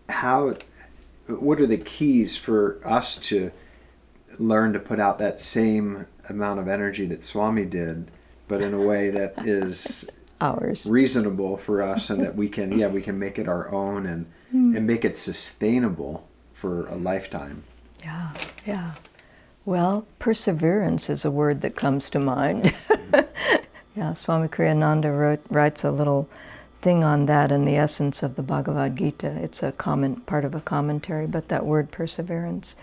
what are the keys for us to learn to put out that same amount of energy that Swami did, but in a way that is ours, reasonable for us, and that we can make it our own and make it sustainable for a lifetime. Yeah. Well, perseverance is a word that comes to mind. Yeah, Swami Kriyananda writes a little thing on that in the essence of the Bhagavad Gita. It's a part of a commentary, but that word perseverance.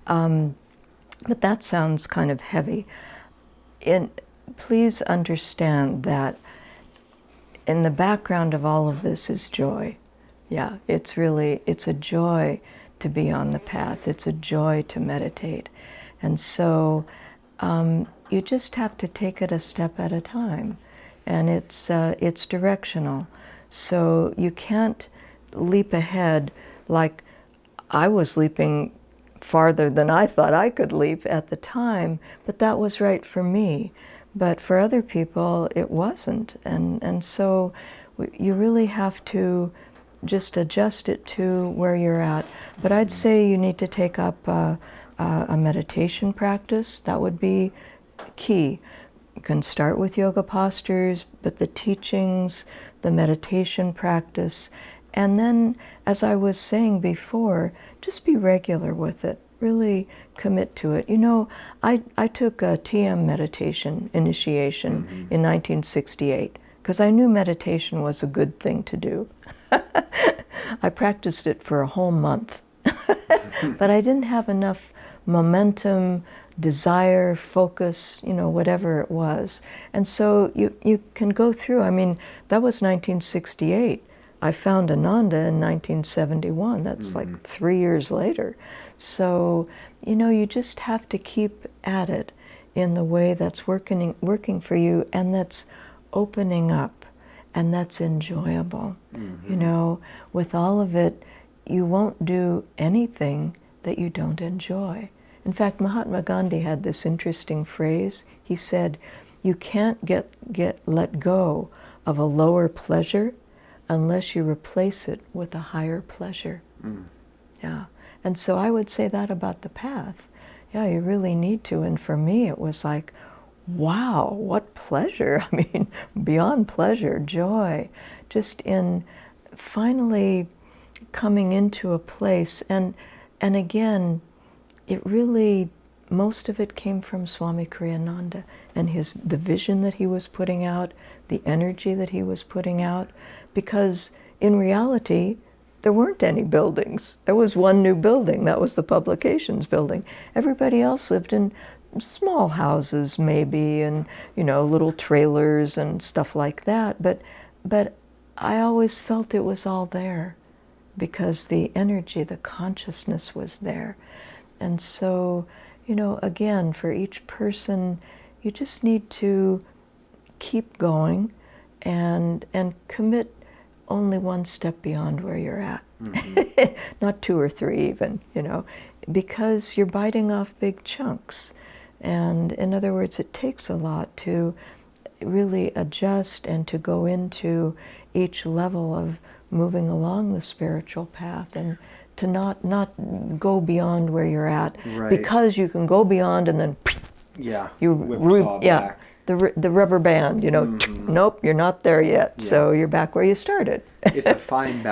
But that sounds kind of heavy. Please understand that in the background of all of this is joy. Yeah, it's a joy to be on the path. It's a joy to meditate. And so you just have to take it a step at a time. And it's directional. So you can't leap ahead like I was leaping farther than I thought I could leap at the time, but that was right for me. But for other people, it wasn't. And so you really have to just adjust it to where you're at. But I'd say you need to take up a meditation practice. That would be key. You can start with yoga postures, but the teachings, the meditation practice, and then, as I was saying before, just be regular with it. Really commit to it. You know, I took a TM meditation initiation in 1968 because I knew meditation was a good thing to do. I practiced it for a whole month, but I didn't have enough momentum, desire, focus, whatever it was. And so you can go through, that was 1968. I found Ananda in 1971. That's like 3 years later. So, you just have to keep at it in the way that's working for you, and that's opening up, and that's enjoyable. With all of it, you won't do anything that you don't enjoy. In fact, Mahatma Gandhi had this interesting phrase. He said, you can't let go of a lower pleasure unless you replace it with a higher pleasure. Yeah. And so I would say that about the path. Yeah, you really need to. And for me, it was like, wow, what pleasure. Beyond pleasure, joy. Just in finally coming into a place. And again, it really, most of it came from Swami Kriyananda and the vision that he was putting out, the energy that he was putting out, because in reality, there weren't any buildings. There was one new building, that was the publications building. Everybody else lived in small houses maybe, and little trailers and stuff like that, but I always felt it was all there because the energy, the consciousness was there. And so, again, for each person, you just need to keep going and commit only one step beyond where you're at. Not 2 or 3 even, because you're biting off big chunks. And in other words, it takes a lot to really adjust and to go into each level of moving along the spiritual path, and to not go beyond where you're at, right. Because you can go beyond and then back. The rubber band, nope, you're not there yet. Yeah. So you're back where you started. It's a fine balance.